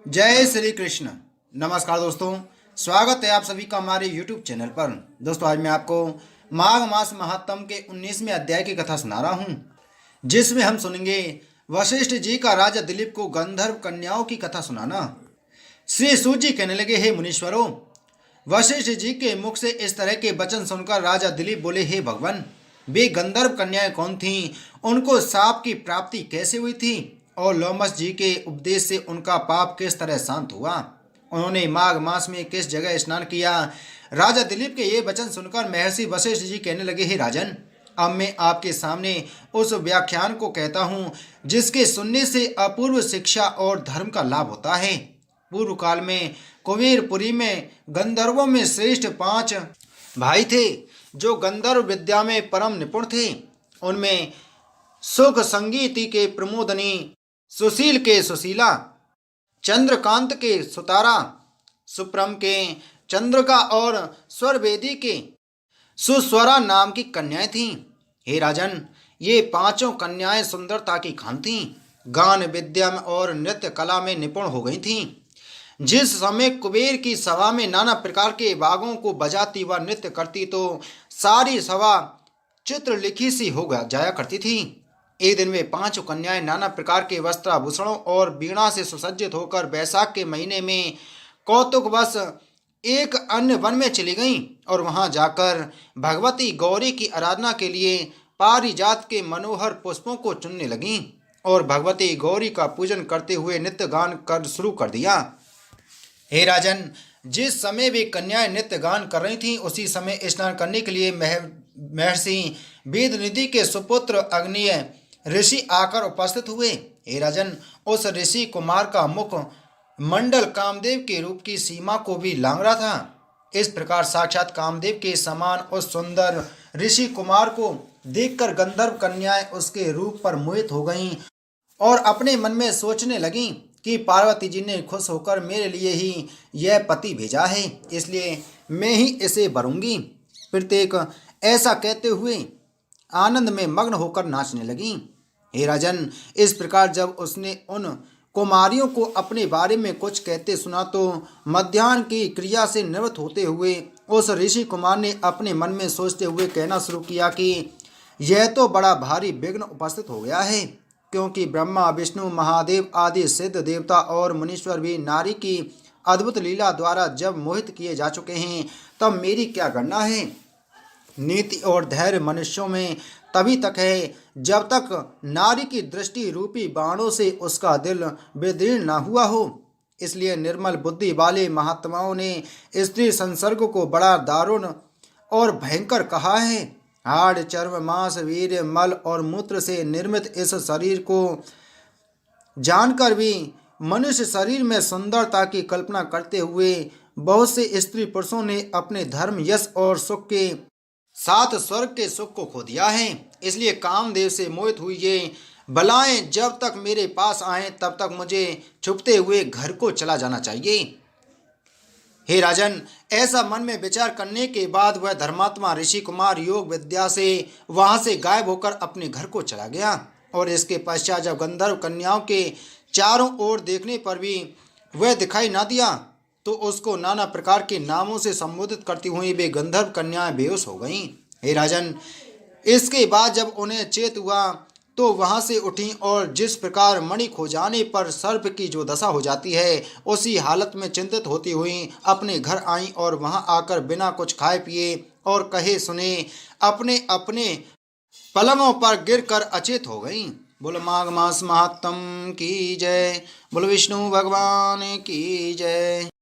जय श्री कृष्ण। नमस्कार दोस्तों, स्वागत है आप सभी का हमारे YouTube चैनल पर। दोस्तों, आज मैं आपको माघ मास महात्म के 19वें अध्याय की कथा सुना रहा हूँ, जिसमें हम सुनेंगे वशिष्ठ जी का राजा दिलीप को गंधर्व कन्याओं की कथा सुनाना। श्री सूत जी कहने लगे, हे मुनीश्वरों, वशिष्ठ जी के मुख से इस तरह के वचन सुनकर राजा दिलीप बोले, हे भगवान, वे गंधर्व कन्याएं कौन थीं? उनको साप की प्राप्ति कैसे हुई थी? और लोमस जी के उपदेश से उनका पाप किस तरह शांत हुआ? उन्होंने माघ मास में किस जगह स्नान किया? राजा दिलीप के ये वचन सुनकर महर्षि वशिष्ठ जी कहने लगे, हे राजन, अब मैं आपके सामने उस व्याख्यान को कहता हूँ जिसके सुनने से अपूर्व शिक्षा और धर्म का लाभ होता है। पूर्व काल में कुबेरपुरी में गंधर्वों में श्रेष्ठ 5 भाई थे जो गंधर्व विद्या में परम निपुण थे। उनमें सुख संगीति के प्रमोदनी, सुशील के सुशीला, चंद्रकांत के सुतारा, सुप्रम के चंद्रका और स्वरवेदी के सुस्वरा नाम की कन्याएं थीं। हे राजन, ये 5 कन्याएं सुंदरता की खान थीं, गान विद्या में और नृत्य कला में निपुण हो गई थीं। जिस समय कुबेर की सभा में नाना प्रकार के बागों को बजाती व नृत्य करती तो सारी सभा चित्रलिखी सी हो जाया करती थी। एक दिन वे 5 कन्याएं नाना प्रकार के वस्त्राभूषणों और वीणा से सुसज्जित होकर बैसाख के महीने में कौतुकवश एक अन्य वन में चली गईं और वहां जाकर भगवती गौरी की आराधना के लिए पारिजात के मनोहर पुष्पों को चुनने लगीं और भगवती गौरी का पूजन करते हुए नित्य गान कर शुरू कर दिया। हे राजन, जिस समय वे कन्याएं नित्य गान कर रही थीं, उसी समय स्नान करने के लिए महर्षि वेदनिधि के सुपुत्र अग्निय ऋषि आकर उपस्थित हुए। हे राजन, उस ऋषि कुमार का मुख मंडल कामदेव के रूप की सीमा को भी लांग रहा था। इस प्रकार साक्षात कामदेव के समान उस सुंदर ऋषि कुमार को देखकर गंधर्व कन्याएं उसके रूप पर मोहित हो गईं और अपने मन में सोचने लगीं कि पार्वती जी ने खुश होकर मेरे लिए ही यह पति भेजा है, इसलिए मैं ही इसे वरूंगी। प्रत्येक ऐसा कहते हुए आनंद में मग्न होकर नाचने लगी। हे राजन, इस प्रकार जब उसने उन कुमारियों को अपने बारे में कुछ कहते सुना तो मध्याह्न की क्रिया से निवृत्त होते हुए उस ऋषि कुमार ने अपने मन में सोचते हुए कहना शुरू किया कि यह तो बड़ा भारी विघ्न उपस्थित हो गया है, क्योंकि ब्रह्मा, विष्णु, महादेव आदि सिद्ध देवता और मुनीश्वर भी नारी की अद्भुत लीला द्वारा जब मोहित किए जा चुके हैं, तब मेरी क्या गणना है? नीति और धैर्य मनुष्यों में तभी तक है जब तक नारी की दृष्टि रूपी बाणों से उसका दिल विदीर्ण न हुआ हो। इसलिए निर्मल बुद्धि वाले महात्माओं ने स्त्री संसर्ग को बड़ा दारुण और भयंकर कहा है। हाड़, चर्म, मांस, वीर्य, मल और मूत्र से निर्मित इस शरीर को जानकर भी मनुष्य शरीर में सुंदरता की कल्पना करते हुए बहुत से स्त्री पुरुषों ने अपने धर्म, यश और सुख के साथ स्वर्ग के सुख को खो दिया है। इसलिए कामदेव से मोहित हुई ये बलाएं जब तक मेरे पास आए तब तक मुझे छुपते हुए घर को चला जाना चाहिए। हे राजन, ऐसा मन में विचार करने के बाद वह धर्मात्मा ऋषि कुमार योग विद्या से वहां से गायब होकर अपने घर को चला गया। और इसके पश्चात जब गंधर्व कन्याओं के चारों ओर देखने पर भी वह दिखाई ना दिया तो उसको नाना प्रकार के नामों से संबोधित करती हुई वे गंधर्व कन्याएं बेहोश हो गईं। हे राजन, इसके बाद जब उन्हें चेत हुआ तो वहां से उठी और जिस प्रकार मणि खो जाने पर सर्प की जो दशा हो जाती है, उसी हालत में चिंतित होती हुई अपने घर आई और वहां आकर बिना कुछ खाए पिए और कहे सुने अपने अपने पलंगों पर गिरकर अचेत हो गईं। बोलो माघ मास महात्म की जय। बोलो विष्णु भगवान की जय।